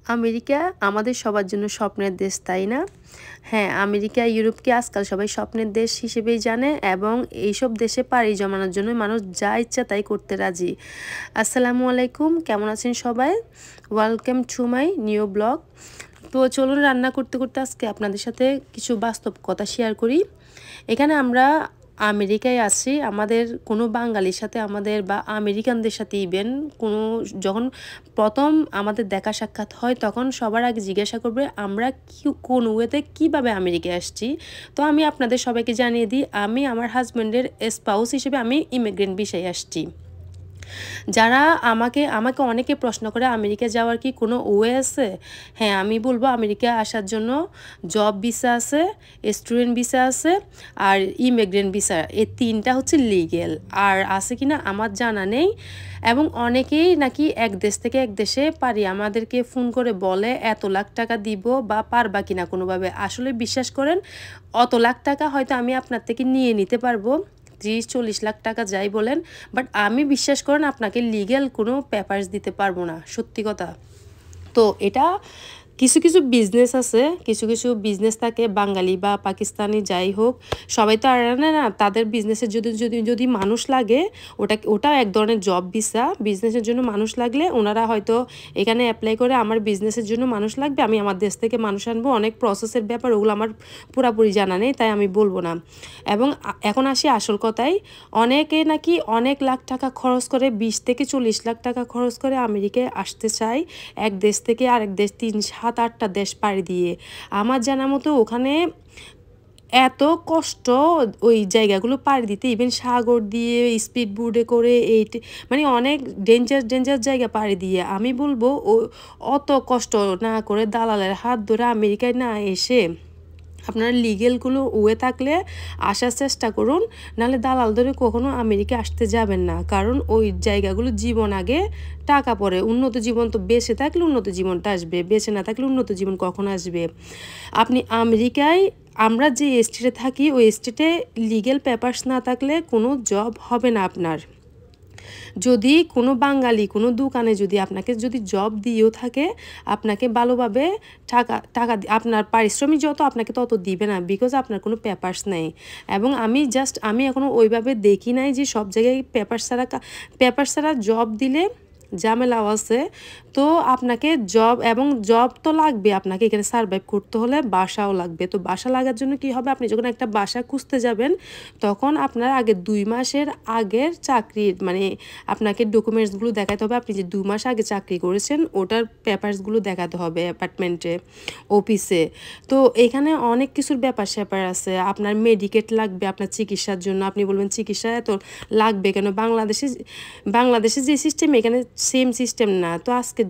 America আমাদের সবার জন্য স্বপ্নের দেশ, তাই না? হ্যাঁ, আমেরিকা, ইউরোপকে আজকাল সবাই স্বপ্নের দেশ হিসেবেই জানে এবং এইসব দেশে পাড়ি জমানোর জন্য মানুষ যা ইচ্ছা তাই করতে রাজি। আসসালামু আলাইকুম, কেমন আছেন সবাই? Welcome to my new blog. তো চলুন রান্না করতে করতে আজকে আপনাদের সাথে কিছু বাস্তব কথা শেয়ার করি। এখানে আমরা আমেরিকায় আছি, আমাদের কোনো বাঙালির সাথে আমাদের বা আমেরিকানদের সাথে ইভেন কোনো যখন প্রথম আমাদের দেখা সাক্ষাৎ হয় তখন সবার আগে জিজ্ঞাসা করবে আমরা কোন ওয়েতে কীভাবে আমেরিকায় আসছি। তো আমি আপনাদের সবাইকে জানিয়ে দিই, আমি আমার হাজব্যান্ডের স্পাউস হিসেবে আমি ইমিগ্রেন্ট ভিসায় আসছি। যারা আমাকে আমাকে অনেকে প্রশ্ন করে আমেরিকা যাওয়ার কি কোনো ওয়ে আছে? হ্যাঁ, আমি বলবো আমেরিকা আসার জন্য জব ভিসা আছে, স্টুডেন্ট ভিসা আছে আর ইমিগ্রেন্ট ভিসা, এই তিনটা হচ্ছে লিগেল। আর আছে কিনা আমার জানা নেই। এবং অনেকেই নাকি এক দেশ থেকে এক দেশে পারি আমাদেরকে ফোন করে বলে এত লাখ টাকা দিব বা পারবা কিনা কোনোভাবে। আসলে বিশ্বাস করেন, অত লাখ টাকা হয়তো আমি আপনার থেকে নিয়ে নিতে পারবো, 30-40 লাখ টাকা যাই বলেন, বাট আমি বিশ্বাস করেন আপনাকে লিগ্যাল কোনো পেপারস দিতে পারবো না, সত্যি কথা। তো এটা কিছু কিছু বিজনেস আছে, কিছু কিছু বিজনেস থাকে, বাঙালি বা পাকিস্তানি যাই হোক, সবাই তো আর না তাদের বিজনেসের যদি যদি যদি মানুষ লাগে, ওটাও এক ধরনের জব ভিসা। বিজনেসের জন্য মানুষ লাগলে ওনারা হয়তো এখানে অ্যাপ্লাই করে আমার বিজনেসের জন্য মানুষ লাগবে, আমি আমার দেশ থেকে মানুষ আনবো, অনেক প্রসেসের ব্যাপার, ওগুলো আমার পুরাপুরি জানা নেই, তাই আমি বলবো না। এবং এখন আসি আসল কথায়, অনেকে নাকি অনেক লাখ টাকা খরচ করে, 20 থেকে 40 লাখ টাকা খরচ করে আমেরিকায় আসতে চায়, এক দেশ থেকে আরেক দেশ 3-7-8টা দেশ পাড়ি দিয়ে। আমার জানা মতো ওখানে এত কষ্ট ওই জায়গাগুলো পাড়ি দিতে, ইভেন সাগর দিয়ে স্পিড বোটে করে মানে অনেক ডেঞ্জার জায়গা পাড়ি দিয়ে। আমি বলবো অত কষ্ট না করে দালালের হাত ধরে আমেরিকায় না এসে আপনারা লিগেলগুলো ওয়ে থাকলে আসার চেষ্টা করুন, নাহলে দালাল ধরে কখনো আমেরিকা আসতে যাবেন না। কারণ ওই জায়গাগুলো জীবন আগে টাকা পরে, উন্নত জীবন তো বেঁচে থাকলে উন্নত জীবনটা আসবে, বেঁচে না থাকলে উন্নত জীবন কখন আসবে? আপনি আমেরিকায়, আমরা যে স্টেটে থাকি ওই স্টেটে লিগেল পেপারস না থাকলে কোনো জব হবে না আপনার। যদি কোনো বাঙালি কোনো দোকানে যদি আপনাকে যদি জব দিয়েও থাকে, আপনাকে ভালোভাবে টাকা আপনার পারিশ্রমিক যত আপনাকে তত দিবে না, বিকজ আপনার কোনো পেপারস নেই। এবং আমি এখনও ওইভাবে দেখি নাই যে সব জায়গায় পেপার ছাড়া জব দিলে ঝামেলাও আছে। তো আপনাকে জব তো লাগবে, আপনাকে এখানে সার্ভাইভ করতে হলে বাসাও লাগবে। তো বাসা লাগার জন্য কি হবে, আপনি যখন একটা বাসা খুঁজতে যাবেন তখন আপনার আগে 2 মাসের আগের চাকরির মানে আপনাকে ডকুমেন্টসগুলো দেখাতে হবে, আপনি যে 2 মাস আগে চাকরি করেছেন ওটার পেপারসগুলো দেখাতে হবে অ্যাপার্টমেন্টে, অফিসে। তো এখানে অনেক কিছুর ব্যাপার স্যাপার আছে। আপনার মেডিকেট লাগবে আপনার চিকিৎসার জন্য, আপনি বলবেন চিকিৎসা এত লাগবে কেন? বাংলাদেশে যে সিস্টেম এখানে সেম সিস্টেম না। তো আজকে